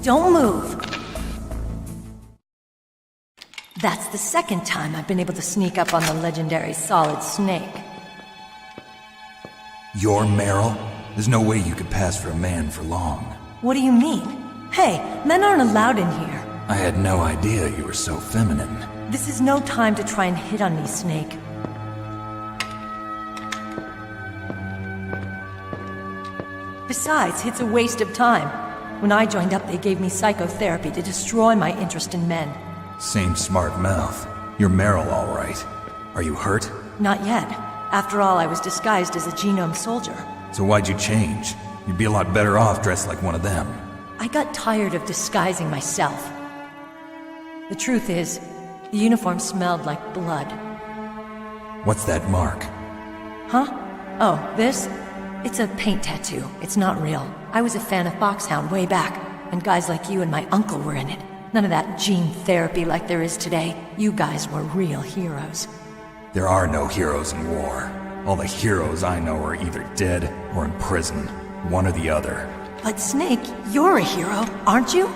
Don't move. That's the second time I've been able to sneak up on the legendary Solid Snake. You're Meryl? There's no way you could pass for a man for long. What do you mean? Hey, men aren't allowed in here. I had no idea you were so feminine. This is no time to try and hit on me, Snake. Besides, it's a waste of time. When I joined up, they gave me psychotherapy to destroy my interest in men. Same smart mouth. You're Meryl, all right. Are you hurt? Not yet. After all, I was disguised as a genome soldier. So why'd you change? You'd be a lot better off dressed like one of them. I got tired of disguising myself. The truth is, the uniform smelled like blood. What's that mark? Huh? Oh, this? It's a paint tattoo. It's not real. I was a fan of Foxhound way back, and guys like you and my uncle were in it. None of that gene therapy like there is today. You guys were real heroes. There are no heroes in war. All the heroes I know are either dead or in prison. One or the other. But Snake, you're a hero, aren't you?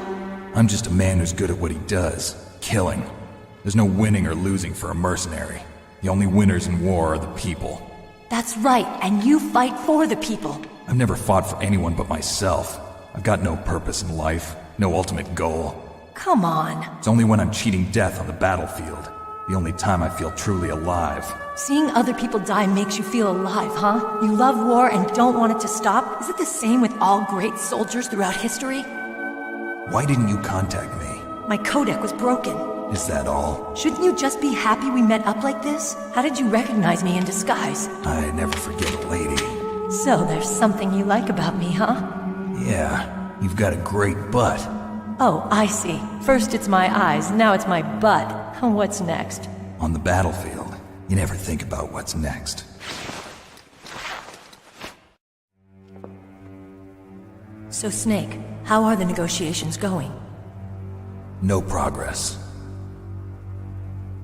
I'm just a man who's good at what he does. Killing. There's no winning or losing for a mercenary. The only winners in war are the people. That's right, and you fight for the people. I've never fought for anyone but myself. I've got no purpose in life, no ultimate goal. Come on. It's only when I'm cheating death on the battlefield. The only time I feel truly alive. Seeing other people die makes you feel alive, huh? You love war and don't want it to stop? Is it the same with all great soldiers throughout history? Why didn't you contact me? My codec was broken. Is that all? Shouldn't you just be happy we met up like this? How did you recognize me in disguise? I never forget a lady. So there's something you like about me, huh? Yeah, you've got a great butt. Oh, I see. First it's my eyes, now it's my butt. What's next? On the battlefield, you never think about what's next. So Snake, how are the negotiations going? No progress.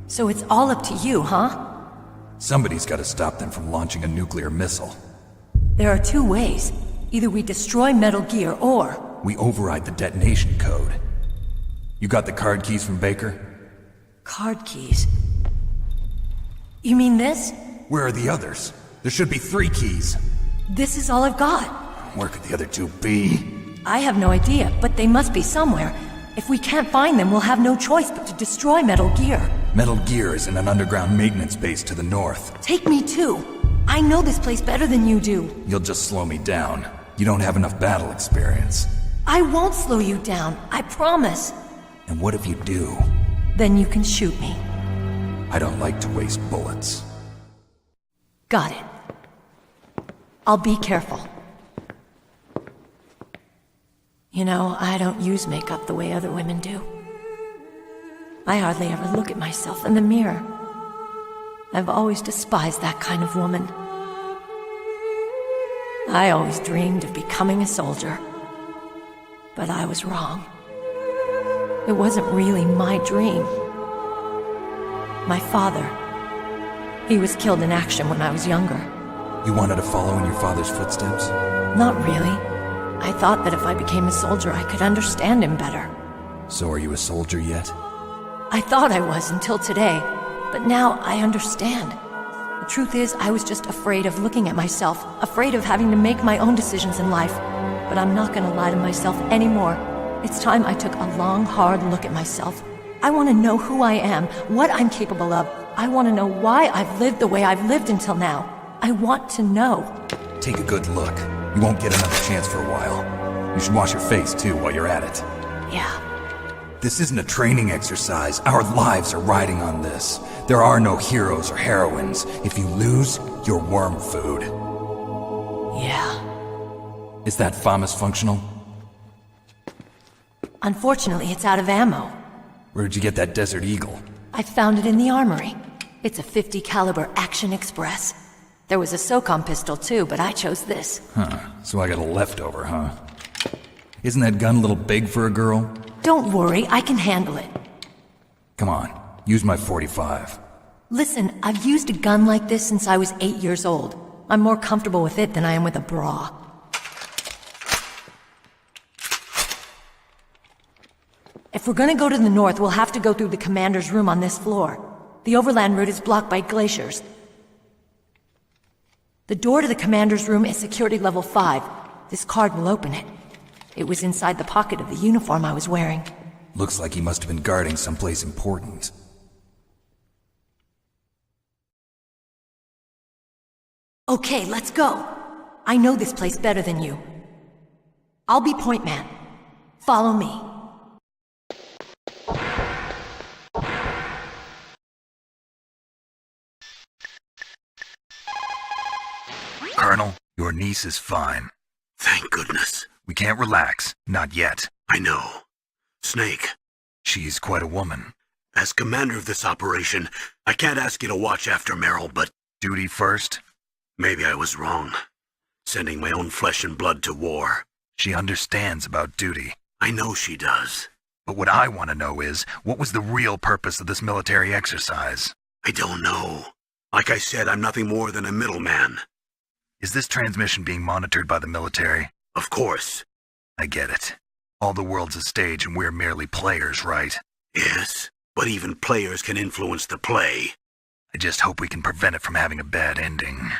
So it's all up to you, huh? Somebody's got to stop them from launching a nuclear missile. There are two ways. Either we destroy Metal Gear, or... we override the detonation code. You got the card keys from Baker? Card keys? You mean this? Where are the others? There should be 3 keys. This is all I've got. Where could the other 2 be? I have no idea, but they must be somewhere. If we can't find them, we'll have no choice but to destroy Metal Gear. Metal Gear is in an underground maintenance base to the north. Take me too. I know this place better than you do. You'll just slow me down. You don't have enough battle experience. I won't slow you down, I promise. And what if you do? Then you can shoot me. I don't like to waste bullets. Got it. I'll be careful. You know, I don't use makeup the way other women do. I hardly ever look at myself in the mirror. I've always despised that kind of woman. I always dreamed of becoming a soldier. But I was wrong. It wasn't really my dream. My father, he was killed in action when I was younger. You wanted to follow in your father's footsteps? Not really. I thought that if I became a soldier, I could understand him better. So are you a soldier yet? I thought I was until today, but now I understand. The truth is, I was just afraid of looking at myself, afraid of having to make my own decisions in life. But I'm not gonna lie to myself anymore. It's time I took a long, hard look at myself. I want to know who I am, what I'm capable of. I want to know why I've lived the way I've lived until now. I want to know. Take a good look. You won't get another chance for a while. You should wash your face, too, while you're at it. Yeah. This isn't a training exercise. Our lives are riding on this. There are no heroes or heroines. If you lose, you're worm food. Yeah. Is that FAMAS functional? Unfortunately, it's out of ammo. Where'd you get that Desert Eagle? I found it in the armory. It's a .50 caliber Action Express. There was a SOCOM pistol too, but I chose this. Huh, so I got a leftover, huh? Isn't that gun a little big for a girl? Don't worry, I can handle it. Come on, use my .45. Listen, I've used a gun like this since I was 8 years old. I'm more comfortable with it than I am with a bra. If we're gonna go to the north, we'll have to go through the commander's room on this floor. The overland route is blocked by glaciers. The door to the commander's room is security level 5. This card will open it. It was inside the pocket of the uniform I was wearing. Looks like he must have been guarding someplace important. Okay, let's go. I know this place better than you. I'll be point man. Follow me. Colonel, your niece is fine. Thank goodness. We can't relax. Not yet. I know. Snake, She's quite a woman. as commander of this operation, I can't ask you to watch after Meryl, but Duty first? maybe I was wrong. Sending my own flesh and blood to war. She understands about duty. I know she does. But what I want to know is, what was the real purpose of this military exercise? I don't know. Like I said, I'm nothing more than a middleman. Is this transmission being monitored by the military? Of course. I get it. All the world's a stage and we're merely players, right? Yes, but even players can influence the play. I just hope we can prevent it from having a bad ending.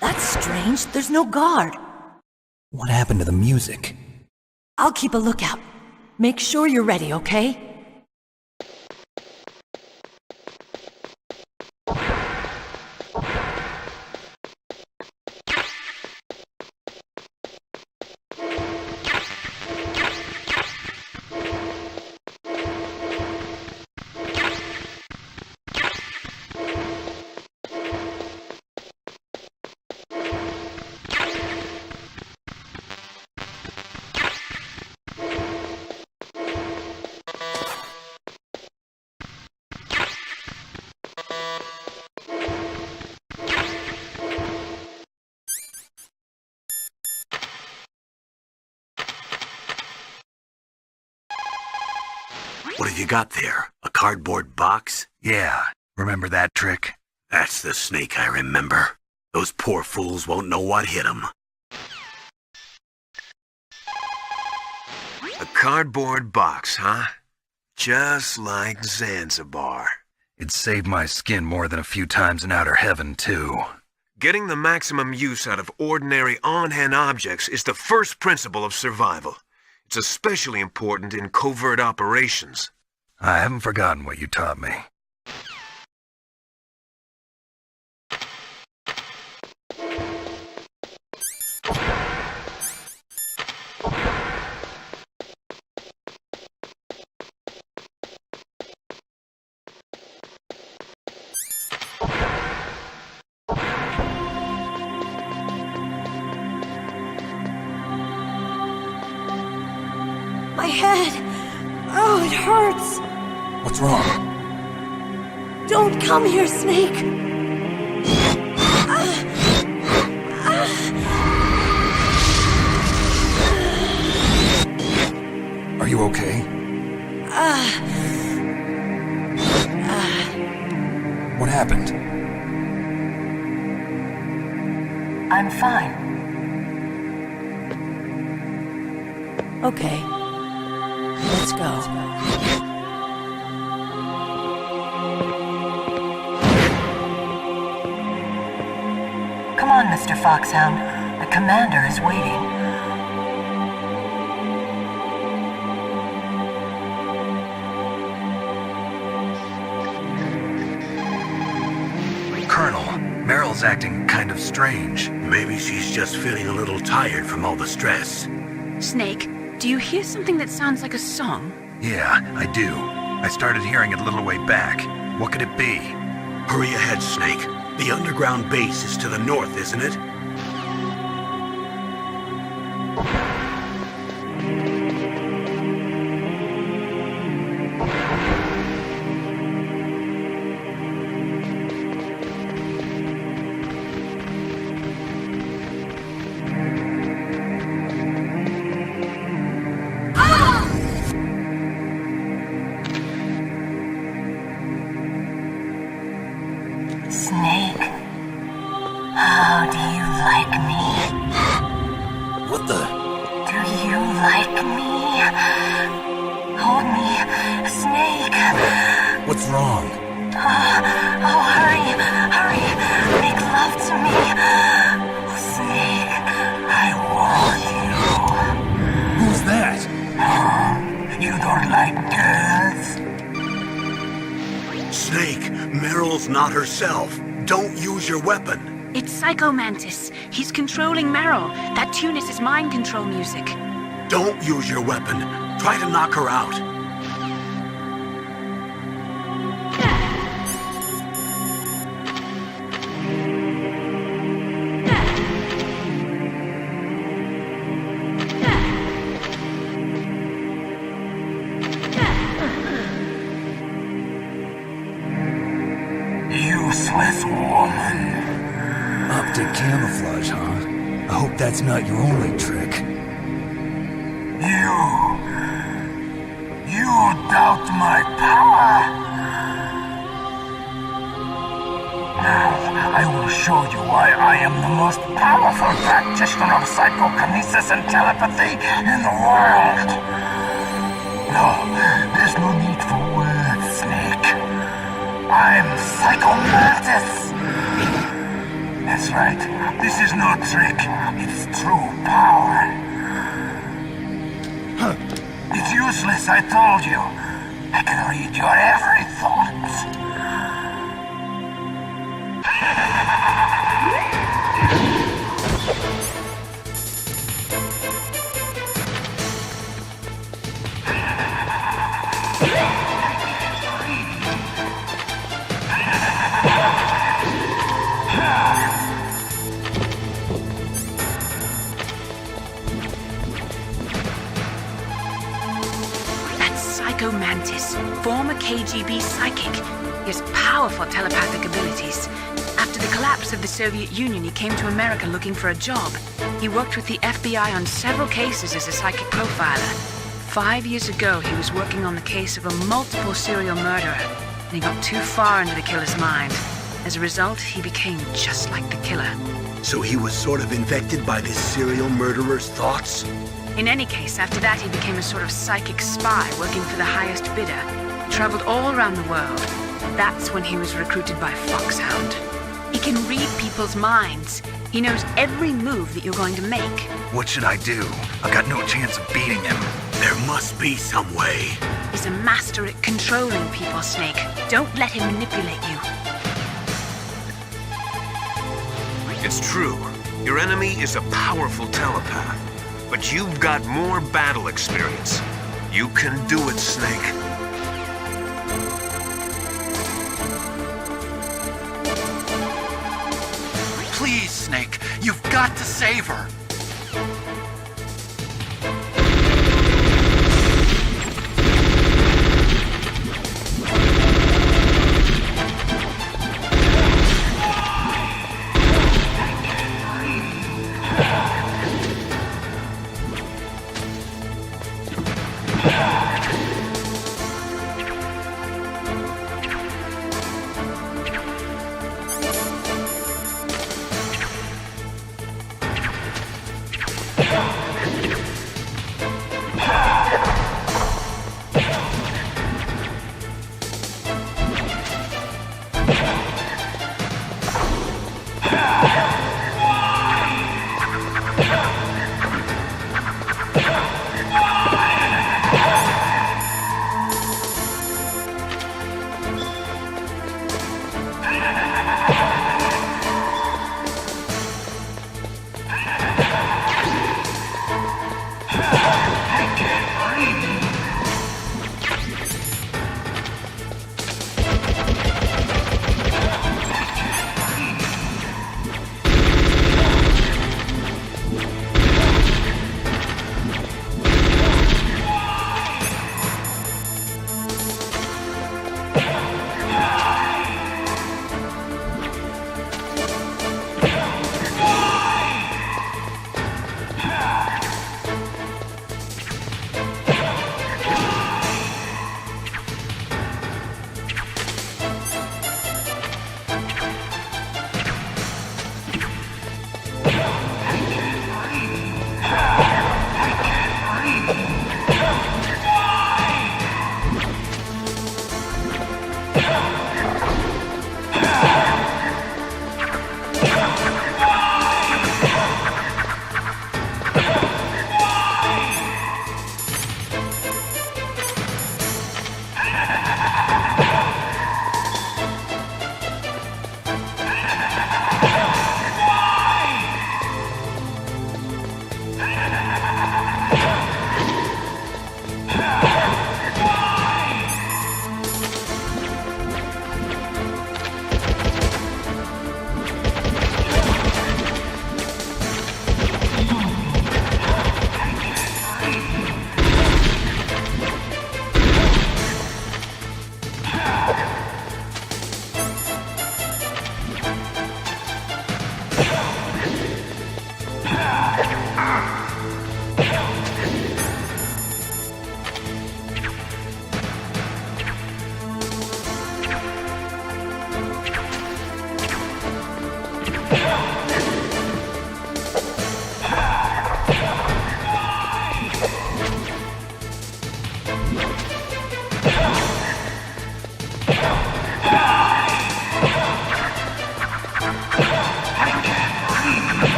That's strange. There's no guard. What happened to the music? I'll keep a lookout. Make sure you're ready, okay? What have you got there? A cardboard box? Yeah, remember that trick? That's the Snake I remember. Those poor fools won't know what hit them. A cardboard box, huh? Just like Zanzibar. It saved my skin more than a few times in outer heaven, too. Getting the maximum use out of ordinary on-hand objects is the first principle of survival. It's especially important in covert operations. I haven't forgotten what you taught me. My head! Oh, it hurts! What's wrong? Don't come here, Snake! Are you okay? What happened? I'm fine. Okay. Let's go. Come on, Mr. Foxhound. The commander is waiting. Colonel, Meryl's acting kind of strange. Maybe she's just feeling a little tired from all the stress. Snake, do you hear something that sounds like a song? Yeah, I do. I started hearing it a little way back. What could it be? Hurry ahead, Snake. The underground base is to the north, isn't it? Snake, how do you What's wrong? Oh, hurry, hurry, make love to me. Snake, I want you. Who's that? You don't like girls? Snake, Meryl's not herself. Don't use your weapon. It's Psycho Mantis. He's controlling Meryl. That tune is his mind control music. Don't use your weapon. Try to knock her out. Useless woman. Optic camouflage, huh? I hope that's not your only trick. You doubt my power? Now, I will show you why I am the most powerful practitioner of psychokinesis and telepathy in the world. No, there's no need for words, Snake. I'm Psycho Mantis. That's right. This is no trick. It's true power. It's useless, I told you. I can read your every thought. Psycho Mantis, former KGB psychic. He has powerful telepathic abilities. After the collapse of the Soviet Union, he came to America looking for a job. He worked with the FBI on several cases as a psychic profiler. 5 years ago, he was working on the case of a multiple serial murderer, and he got too far into the killer's mind. As a result, he became just like the killer. So he was sort of infected by this serial murderer's thoughts? In any case, after that he became a sort of psychic spy working for the highest bidder. He traveled all around the world. That's when he was recruited by Foxhound. He can read people's minds. He knows every move that you're going to make. What should I do? I've got no chance of beating him. There must be some way. He's a master at controlling people, Snake. Don't let him manipulate you. It's true. Your enemy is a powerful telepath. But you've got more battle experience. You can do it, Snake. Please, Snake, you've got to save her.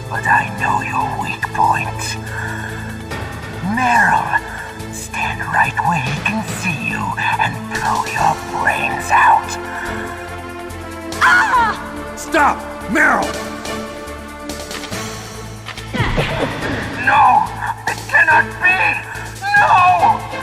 but I know your weak point. Meryl, stand right where he can see you and throw your brains out. Stop! Meryl! No! It cannot be! No!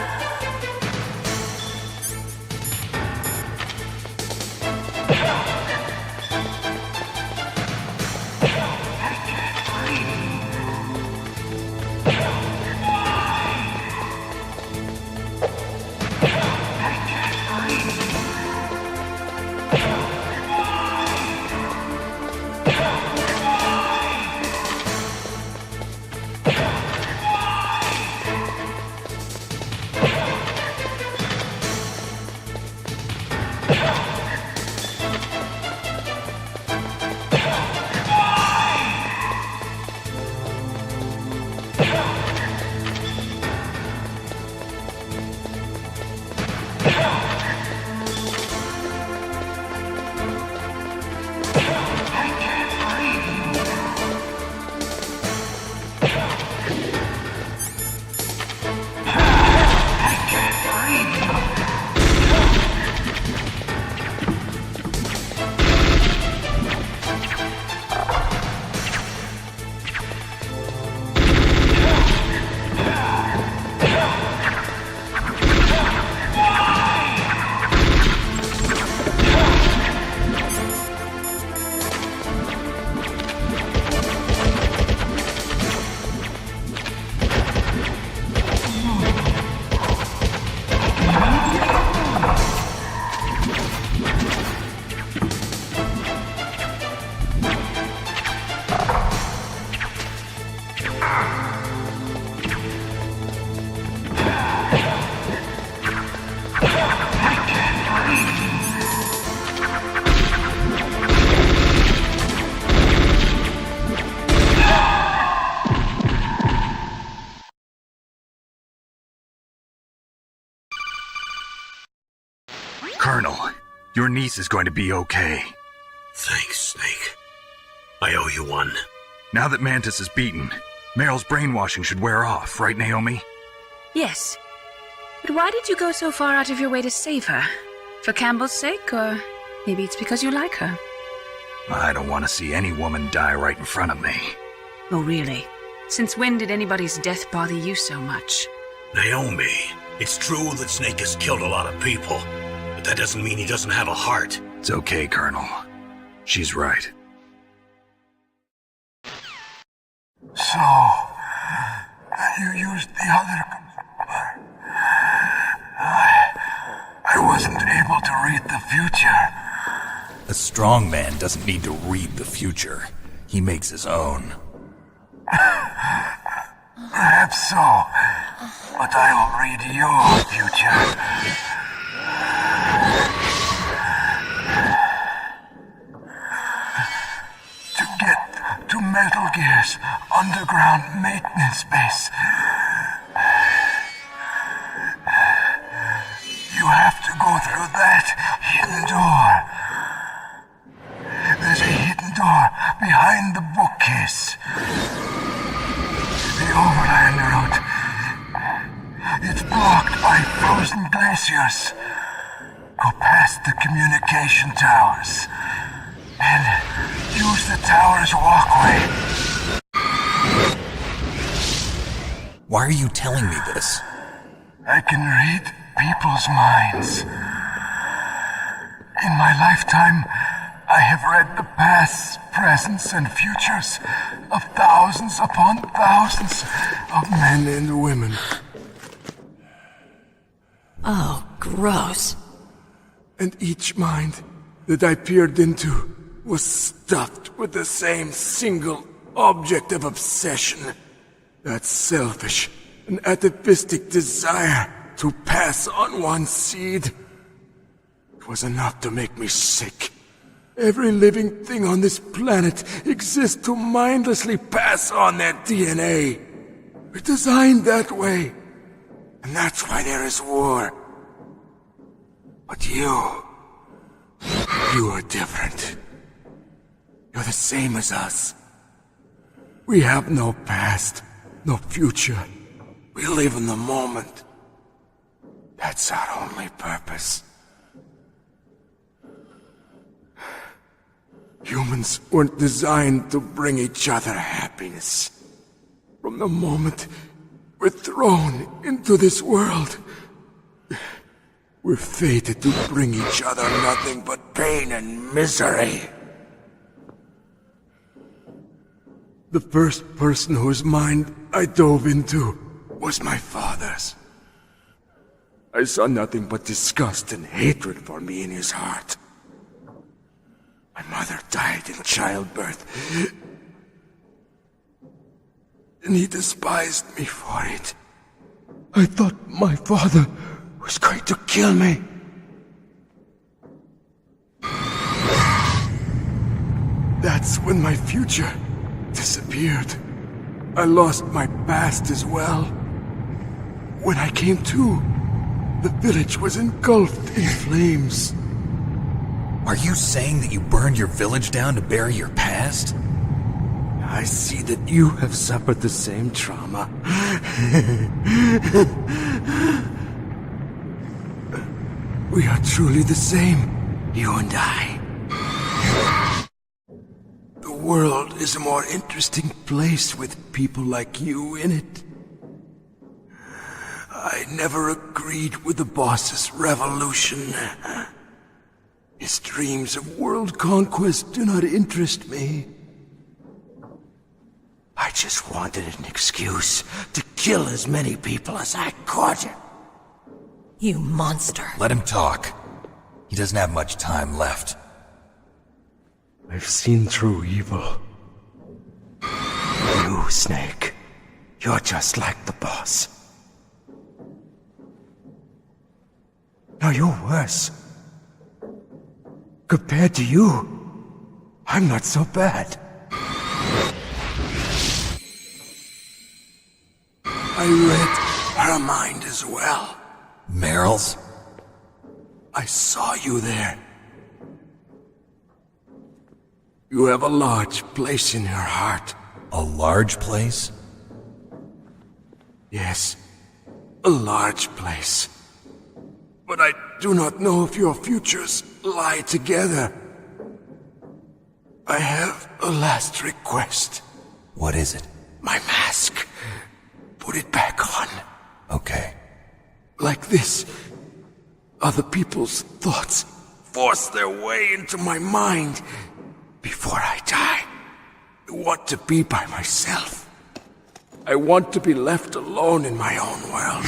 Colonel, your niece is going to be okay. Thanks, Snake. I owe you one. Now that Mantis is beaten, Meryl's brainwashing should wear off, right, Naomi? Yes. But why did you go so far out of your way to save her? For Campbell's sake, or maybe it's because you like her? I don't want to see any woman die right in front of me. Oh, really? Since when did anybody's death bother you so much? Naomi, it's true that Snake has killed a lot of people, but that doesn't mean he doesn't have a heart. It's okay, Colonel. She's right. So, you used the other... I wasn't able to read the future. A strong man doesn't need to read the future. He makes his own. Perhaps so, but I will read your future. To get to Metal Gear's underground maintenance base, you have to go through that hidden door. There's a hidden door behind the bookcase. The overland route. It's blocked by frozen glaciers. Go past the communication towers and use the tower's walkway. Why are you telling me this? I can read people's minds. In my lifetime, I have read the pasts, presents, and futures of thousands upon thousands of men and women. Oh, gross. And each mind that I peered into was stuffed with the same single object of obsession. That selfish and atavistic desire to pass on one's seed. It was enough to make me sick. Every living thing on this planet exists to mindlessly pass on their DNA. We're designed that way. And that's why there is war. But you are different. You're the same as us. We have no past, no future. We live in the moment. That's our only purpose. Humans weren't designed to bring each other happiness. From the moment we're thrown into this world, we're fated to bring each other nothing but pain and misery. The first person whose mind I dove into was my father's. I saw nothing but disgust and hatred for me in his heart. My mother died in childbirth, and he despised me for it. I thought my father was going to kill me. That's when my future disappeared. I lost my past as well. When I came to, the village was engulfed in flames. Are you saying that you burned your village down to bury your past? I see that you have suffered the same trauma. We are truly the same, you and I. The world is a more interesting place with people like you in it. I never agreed with the boss's revolution. His dreams of world conquest do not interest me. I just wanted an excuse to kill as many people as I could. You monster. Let him talk. He doesn't have much time left. I've seen through evil. You, Snake, you're just like the boss. No, you're worse. Compared to you, I'm not so bad. I read her mind as well. Meryl's? I saw you there. You have a large place in her heart. A large place? Yes, a large place. But I do not know if your futures lie together. I have a last request. What is it? My mask. Put it back on. Okay. Like this, other people's thoughts force their way into my mind. Before I die, I want to be by myself. I want to be left alone in my own world.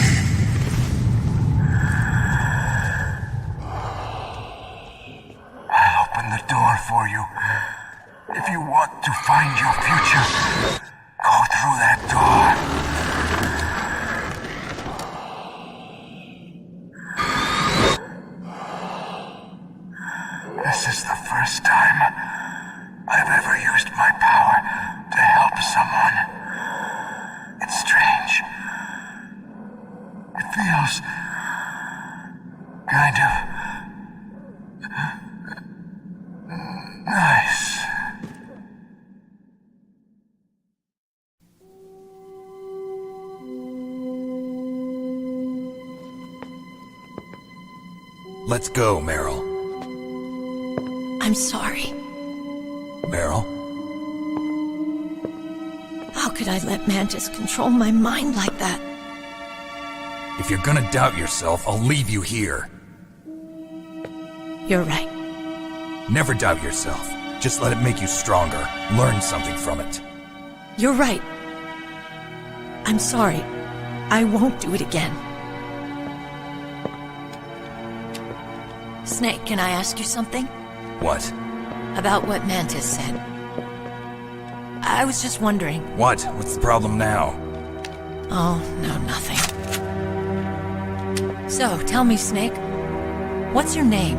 I'll open the door for you. If you want to find your future, go through that door. This is the first time I've ever used my power to help someone. It's strange. It feels kind of nice. Let's go, Meryl. I'm sorry. Meryl? How could I let Mantis control my mind like that? If you're gonna doubt yourself, I'll leave you here. You're right. Never doubt yourself. Just let it make you stronger. Learn something from it. You're right. I'm sorry. I won't do it again. Snake, can I ask you something? What? About what Mantis said. I was just wondering. What? What's the problem now? Oh, no, nothing. So, tell me, Snake. What's your name?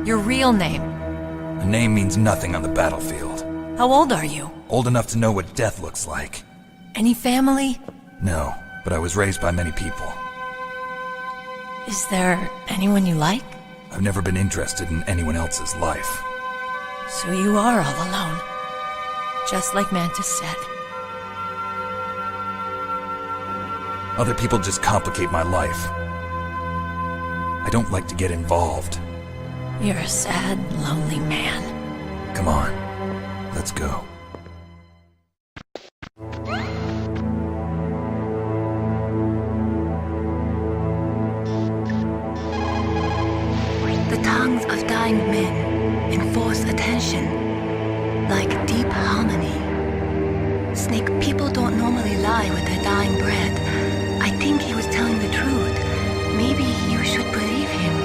Your real name? A name means nothing on the battlefield. How old are you? Old enough to know what death looks like. Any family? No, but I was raised by many people. Is there anyone you like? I've never been interested in anyone else's life. So you are all alone. Just like Mantis said. Other people just complicate my life. I don't like to get involved. You're a sad, lonely man. Come on, let's go. The tongues of dying men enforce attention, like deep harmony. Snake, people don't normally lie with their dying breath. I think he was telling the truth. Maybe you should believe him.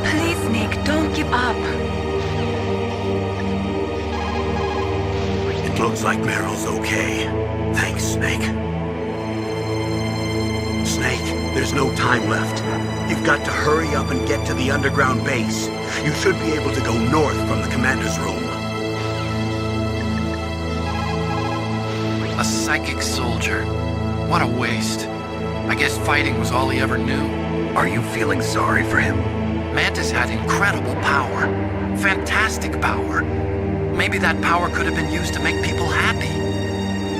Please, Snake, don't give up. It looks like Meryl's okay. Thanks, Snake. Snake, there's no time left. You've got to hurry up and get to the underground base. You should be able to go north from the commander's room. A psychic soldier. What a waste. I guess fighting was all he ever knew. Are you feeling sorry for him? Mantis had incredible power. Fantastic power. Maybe that power could have been used to make people happy.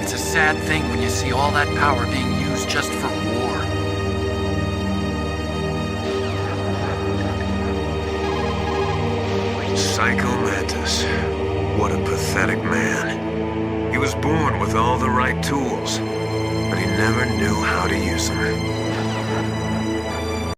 It's a sad thing when you see all that power being used just for war. Psycho Mantis. What a pathetic man. He was born with all the right tools, but he never knew how to use them.